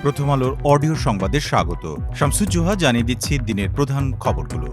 প্রথম আলোর অডিও সংবাদে স্বাগত। শামসুজ্জোহা জানিয়ে দিচ্ছি দিনের প্রধান খবরগুলো।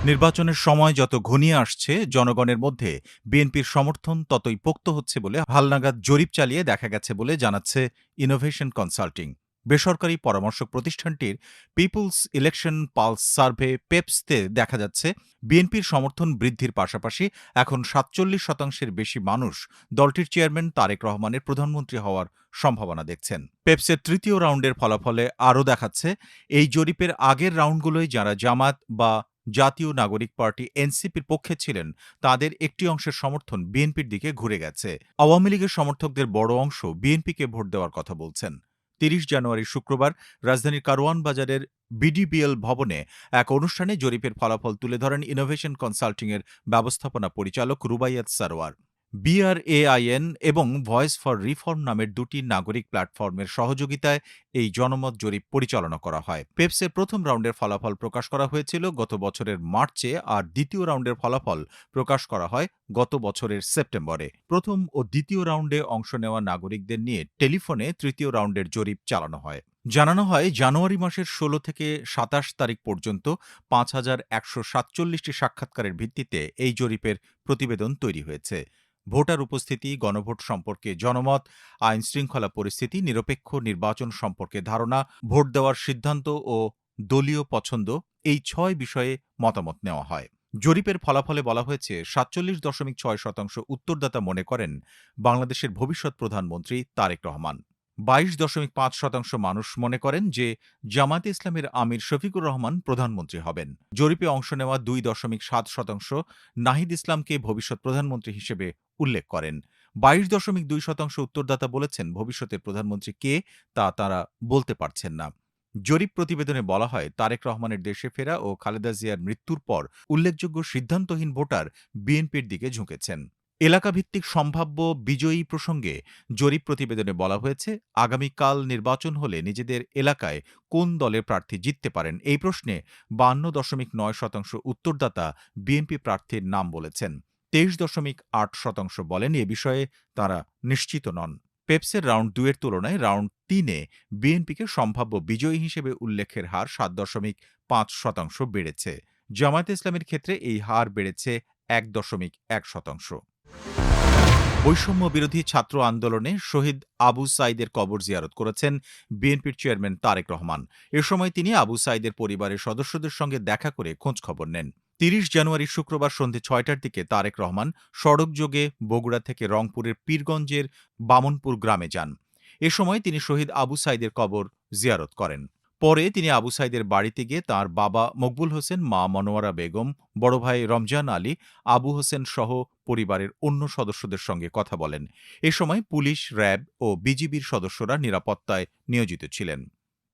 নির্বাচনের সময় যত ঘনিয়ে আসছে, জনগণের মধ্যে বিএনপির সমর্থন ততই পোক্ত হচ্ছে বলে হালনাগাদ জরিপ চালিয়ে দেখা গেছে বলে জানাচ্ছে ইনোভেশন কনসাল্টিং। বেসরকারি পরামর্শক প্রতিষ্ঠানটির পিপলস ইলেকশন পালস সার্ভে পেপসতে দেখা যাচ্ছে বিএনপির সমর্থন বৃদ্ধির পাশাপাশি এখন ৪৭% বেশি মানুষ দলটির চেয়ারম্যান তারেক রহমানের প্রধানমন্ত্রী হওয়ার সম্ভাবনা দেখছেন। পেপসের তৃতীয় রাউন্ডের ফলাফলে আরও দেখাচ্ছে এই জরিপের আগের রাউন্ডগুলোয় যারা জামাত বা জাতীয় নাগরিক পার্টি এনসিপির পক্ষে ছিলেন তাদের একটি অংশের সমর্থন বিএনপির দিকে ঘুরে গেছে। আওয়ামী লীগের সমর্থকদের বড় অংশ বিএনপিকে ভোট দেওয়ার কথা বলছেন। ৩০ জানুয়ারি শুক্রবার রাজধানীর কারওয়ান বাজারের বিডিবিএল ভবনে এক অনুষ্ঠানে জরিপের ফলাফল তুলে ধরেন ইনোভেশন কনসাল্টিংয়ের ব্যবস্থাপনা পরিচালক রুবাইয়াত সারোয়ার। BRAIN এবং ভয়েস ফর রিফর্ম নামের দুটি নাগরিক প্ল্যাটফর্মের সহযোগিতায় এই জনমত জরিপ পরিচালনা করা হয়। পেপসের প্রথম রাউন্ডের ফলাফল প্রকাশ করা হয়েছিল গত বছরের মার্চে, আর দ্বিতীয় রাউন্ডের ফলাফল প্রকাশ করা হয় গত বছরের সেপ্টেম্বরে। প্রথম ও দ্বিতীয় রাউন্ডে অংশ নেওয়া নাগরিকদের নিয়ে টেলিফোনে তৃতীয় রাউন্ডের জরিপ চালানো হয়। জানানো হয়, জানুয়ারি মাসের ১৬ থেকে ২৭ তারিখ পর্যন্ত ৫,১৪৭টি সাক্ষাৎকারের ভিত্তিতে এই জরিপের প্রতিবেদন তৈরি হয়েছে। ভোটার উপস্থিতি, গণভোট সম্পর্কে জনমত, আইন শৃঙ্খলা পরিস্থিতি, নিরপেক্ষ নির্বাচন সম্পর্কে ধারণা, ভোট দেওয়ার সিদ্ধান্ত ও দলীয় পছন্দ, এই ৬ বিষয়ে মতামত নেওয়া হয়। জরিপের ফলাফলে বলা হয়েছে ৪৭.৬% উত্তরদাতা মনে করেন বাংলাদেশের ভবিষ্যৎ প্রধানমন্ত্রী তারেক রহমান। ২২.৫% মানুষ মনে করেন যে জামায়াতে ইসলামের আমির শফিকুর রহমান প্রধানমন্ত্রী হবেন। জরিপে অংশ নেওয়া ২.৭% নাহিদ ইসলামকে ভবিষ্যৎ প্রধানমন্ত্রী হিসেবে উল্লেখ করেন। ২২.২% উত্তরদাতা বলেছেন ভবিষ্যতের প্রধানমন্ত্রী কে তা তাঁরা বলতে পারছেন না। জরিপ প্রতিবেদনে বলা হয়, তারেক রহমানের দেশে ফেরা ও খালেদা জিয়ার মৃত্যুর পর উল্লেখযোগ্য সিদ্ধান্তহীন ভোটার বিএনপির দিকে ঝুঁকেছেন। এলাকাভিত্তিক সম্ভাব্য বিজয়ী প্রসঙ্গে জরিপ প্রতিবেদনে বলা হয়েছে, আগামীকাল নির্বাচন হলে নিজেদের এলাকায় কোন দলের প্রার্থী জিততে পারেন এই প্রশ্নে ৫২.৯% উত্তরদাতা বিএনপি প্রার্থীর নাম বলেছেন। ২৩.৮% বলেন এ বিষয়ে তারা নিশ্চিত নন। পেপসের রাউন্ড ২ এর তুলনায় রাউন্ড ৩ এ বিএনপিকে সম্ভাব্য বিজয়ী হিসেবে উল্লেখের হার ৭.৫% বেড়েছে। জামায়াতে ইসলামের ক্ষেত্রে এই হার বেড়েছে ১.১%। বৈষম্য বিরোধী ছাত্র আন্দোলনে শহীদ আবু সাঈদের কবর জিয়ারত করেছেন বিএনপির চেয়ারম্যান তারেক রহমান। এ সময় তিনি আবু সাঈদের পরিবারের সদস্যদের সঙ্গে দেখা করে খোঁজখবর নেন। ৩০ জানুয়ারি শুক্রবার সন্ধে ৬টার দিকে তারেক রহমান সড়কযোগে বগুড়া থেকে রংপুরের পীরগঞ্জের বামনপুর গ্রামে যান। এ সময় তিনি শহীদ আবু সাঈদের কবর জিয়ারত করেন। পরে তিনি আবু সাঈদের বাড়িতে গিয়ে তাঁর বাবা মকবুল হোসেন, মা মনোয়ারা বেগম, বড় ভাই রমজান আলী, আবু হোসেন সহ পরিবারের অন্য সদস্যদের সঙ্গে কথা বলেন। এ সময় পুলিশ, র্যাব ও বিজিবির সদস্যরা নিরাপত্তায় নিয়োজিত ছিলেন।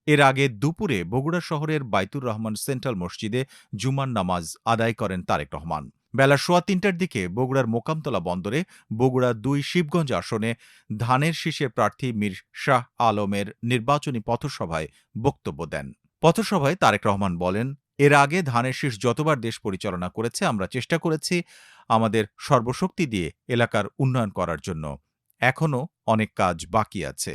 এর আগে দুপুরে বগুড়া শহরের বাইতুর রহমান সেন্ট্রাল মসজিদে জুমার নামাজ আদায় করেন তারেক রহমান। বেলা ৩:১৫টার দিকে বগুড়ার মোকামতলা বন্দরে বগুড়া ২ শিবগঞ্জ আসনে ধানের শীষের প্রার্থী মীর শাহ আলমের নির্বাচনী পথসভায় বক্তব্য দেন। পথসভায় তারেক রহমান বলেন, এর আগে ধানের শীষ যতবার দেশ পরিচালনা করেছে আমরা চেষ্টা করেছি আমাদের সর্বশক্তি দিয়ে এলাকার উন্নয়ন করার জন্য। এখনও অনেক কাজ বাকি আছে।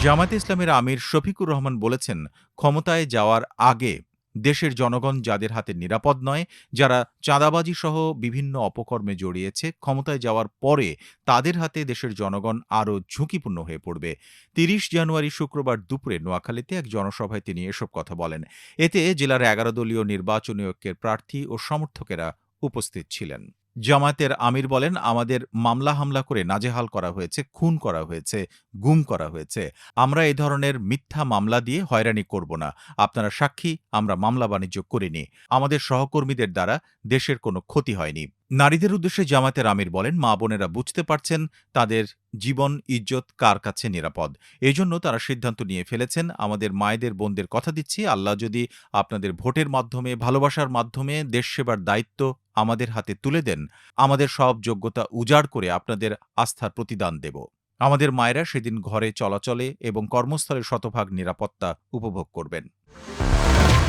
জামায়াতে ইসলামের আমির শফিকুর রহমান বলেছেন, ক্ষমতায় যাওয়ার আগে দেশের জনগণ যাদের হাতে নিরাপদ নয়, যারা চাঁদাবাজি সহ বিভিন্ন অপকর্মে জড়িয়েছে, ক্ষমতায় যাওয়ার পরে তাদের হাতে দেশের জনগণ আরও ঝুঁকিপূর্ণ হয়ে পড়বে। ৩০ জানুয়ারি শুক্রবার দুপুরে নোয়াখালীতে এক জনসভায় তিনি এসব কথা বলেন। এতে জেলার ১১ দলীয় নির্বাচনী ঐক্যের প্রার্থী ও সমর্থকেরা উপস্থিত ছিলেন। জামায়াতের আমির বলেন, আমাদের মামলা হামলা করে নাজেহাল করা হয়েছে, খুন করা হয়েছে, গুম করা হয়েছে। আমরা এ ধরনের মিথ্যা মামলা দিয়ে হয়রানি করব না। আপনারা সাক্ষী, আমরা মামলা বাণিজ্য করিনি। আমাদের সহকর্মীদের দ্বারা দেশের কোনো ক্ষতি হয়নি। নারীদের উদ্দেশ্যে জামায়াতের আমির বলেন, মা বোনেরা বুঝতে পারছেন তাদের জীবন ইজ্জত কার কাছে নিরাপদ। এজন্য তারা সিদ্ধান্ত নিয়ে ফেলেছেন। আমাদের মায়েদের বোনদের কথা দিচ্ছি, আল্লাহ যদি আপনাদের ভোটের মাধ্যমে, ভালোবাসার মাধ্যমে দেশ সেবার দায়িত্ব আমাদের হাতে তুলে দেন, আমাদের সব যোগ্যতা উজাড় করে আপনাদের আস্থার প্রতিদান দেব। আমাদের মায়েরা সেদিন ঘরে চলাচলে এবং কর্মস্থলে শতভাগ নিরাপত্তা উপভোগ করবেন।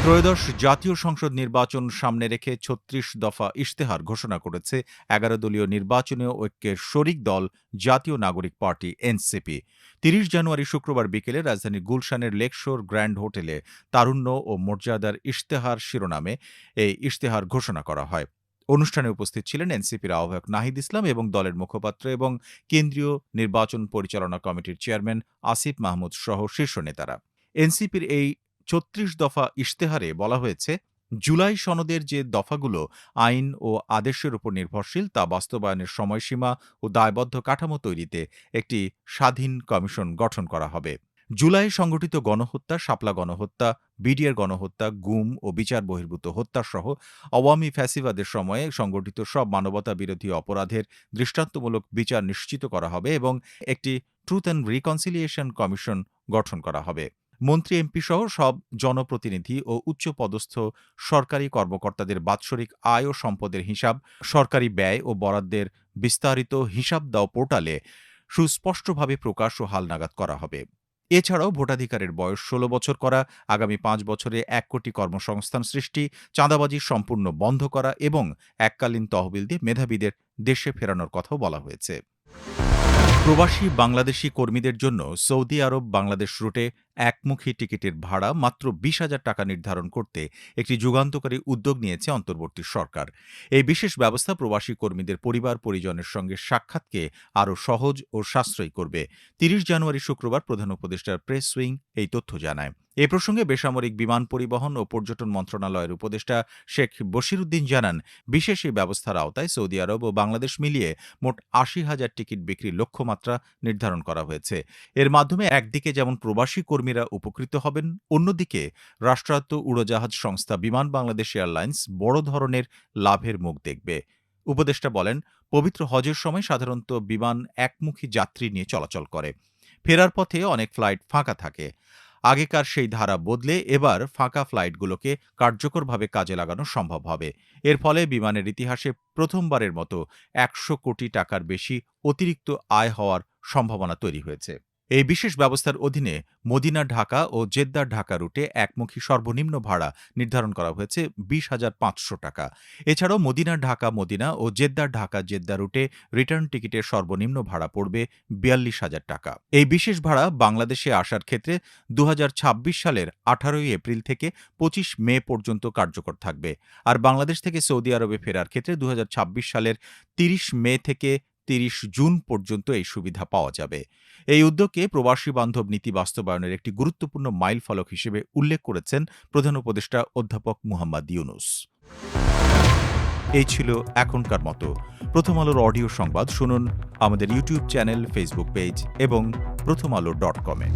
ত্রয়োদশ জাতীয় সংসদ নির্বাচন সামনে রেখে ৩৬ দফা ইশতেহার ঘোষণা করেছে ১১ দলীয় নির্বাচনী ঐক্যের শরিক দল জাতীয় নাগরিক পার্টি এনসিপি। ৩০ জানুয়ারি শুক্রবার বিকেলে রাজধানীর গুলশানের লেকশোর গ্র্যান্ড হোটেলে তারুণ্য ও মর্যাদার ইশতেহার শিরোনামে এই ইশতেহার ঘোষণা করা হয়। অনুষ্ঠানে উপস্থিত ছিলেন এনসিপির আহ্বায়ক নাহিদ ইসলাম এবং দলের মুখপাত্র এবং কেন্দ্রীয় নির্বাচন পরিচালনা কমিটির চেয়ারম্যান আসিফ মাহমুদ সহ শীর্ষ নেতারা। এনসিপির এই ৩৬ দফা ইশতেহারে বলা হয়েছে, জুলাই সনদের যে দফাগুলো আইন ও আদেশের উপর নির্ভরশীল তা বাস্তবায়নের সময়সীমা ও দায়বদ্ধ কাঠামো তৈরিতে একটি স্বাধীন কমিশন গঠন করা হবে। জুলাই সংগঠিত গণহত্যা, শাপলা গণহত্যা, বিডিআর গণহত্যা, গুম ও বিচার বহির্ভূত হত্যাসহ আওয়ামী ফ্যাসিবাদের সময়ে সংগঠিত সব মানবতা বিরোধী অপরাধের দৃষ্টান্তমূলক বিচার নিশ্চিত করা হবে এবং একটি ট্রুথ অ্যান্ড রিকনসিলিয়েশন কমিশন গঠন করা হবে। মন্ত্রী এমপি সহ সব জনপ্রতিনিধি ও উচ্চপদস্থ সরকারি কর্মকর্তাদের বাৎসরিক আয় ও সম্পদের হিসাব, সরকারি ব্যয় ও বরাদ্দের বিস্তারিত হিসাব দাও পোর্টালে সুস্পষ্টভাবে প্রকাশ ও হালনাগাদ করা হবে। এছাড়াও ভোটাধিকারের বয়স ১৬ বছর করা, আগামী ৫ বছরে ১ কোটি কর্মসংস্থান সৃষ্টি, চাঁদাবাজি সম্পূর্ণ বন্ধ করা এবং এককালীন তহবিল দিয়ে মেধাবীদের দেশে ফেরানোর কথাও বলা হয়েছে। প্রবাসী বাংলাদেশি কর্মীদের জন্য সৌদি আরব বাংলাদেশ রুটে একমুখী টিকিটের ভাড়া মাত্র ২০,০০০ টাকা নির্ধারণ করতে একটি যুগান্তকারী উদ্যোগ নিয়েছে অন্তর্বর্তী সরকার। এই বিশেষ ব্যবস্থা প্রবাসী কর্মীদের পরিবার পরিজনের সঙ্গে সাক্ষাৎকে আরও সহজ ও সাশ্রয়ী করবে। ৩০ জানুয়ারি শুক্রবার প্রধান উপদেষ্টার প্রেস উইং এই তথ্য জানায়। এ প্রসঙ্গে বেসামরিক বিমান পরিবহন ও পর্যটন মন্ত্রণালয়ের উপদেষ্টা শেখ বশিরউদ্দিন জানান, বিশেষ এই ব্যবস্থার আওতায় সৌদি আরব ও বাংলাদেশ মিলিয়ে মোট ৮০,০০০ টিকিট বিক্রির লক্ষ্যমাত্রা নির্ধারণ করা হয়েছে। এর মাধ্যমে একদিকে যেমন প্রবাসী কর্মীরা উপকৃত হবেন, অন্যদিকে রাষ্ট্রায়ত্ত উড়োজাহাজ সংস্থা বিমান বাংলাদেশ এয়ারলাইন্স বড় ধরনের লাভের মুখ দেখবে। উপদেষ্টা বলেন, পবিত্র হজের সময় সাধারণত বিমান একমুখী যাত্রী নিয়ে চলাচল করে। ফেরার পথে অনেক ফ্লাইট ফাঁকা থাকে। আগেকার সেই ধারা বদলে এবার ফাঁকা ফ্লাইটগুলোকে কার্যকরভাবে কাজে লাগানো সম্ভব হবে। এর ফলে বিমানের ইতিহাসে প্রথমবারের মতো ১০০ কোটি টাকার বেশি অতিরিক্ত আয় হওয়ার সম্ভাবনা তৈরি হয়েছে। এই বিশেষ ব্যবস্থার অধীনে মদিনা ঢাকা ও জেদ্দা ঢাকা রুটে একমুখী সর্বনিম্ন ভাড়া নির্ধারণ করা হয়েছে ২০,৫০০ টাকা। এছাড়াও Medina Dhaka Medina oh Jeddah Dhaka Jeddah রুটে রিটার্ন টিকিটের সর্বনিম্ন ভাড়া পড়বে ৪২,০০০ টাকা। এই বিশেষ ভাড়া বাংলাদেশে আসার ক্ষেত্রে ২০২৬ সালের ১৮ এপ্রিল থেকে ২৫ মে পর্যন্ত কার্যকর থাকবে। আর বাংলাদেশ থেকে সৌদি আরবে ফেরার ক্ষেত্রে ২০২৬ সালের ৩০ মে থেকে ৩০ জুন পর্যন্ত এই সুবিধা পাওয়া যাবে। এই উদ্যোগকে প্রবাসী বান্ধব নীতি বাস্তবায়নের একটি গুরুত্বপূর্ণ মাইলফলক হিসেবে উল্লেখ করেছেন প্রধান উপদেষ্টা অধ্যাপক মুহাম্মদ ইউনূস। এই ছিল এখনকার মতো প্রথম আলোর অডিও সংবাদ। শুনুন আমাদের ইউটিউব চ্যানেল, ফেসবুক পেজ এবং প্রথমআলো.com-এ।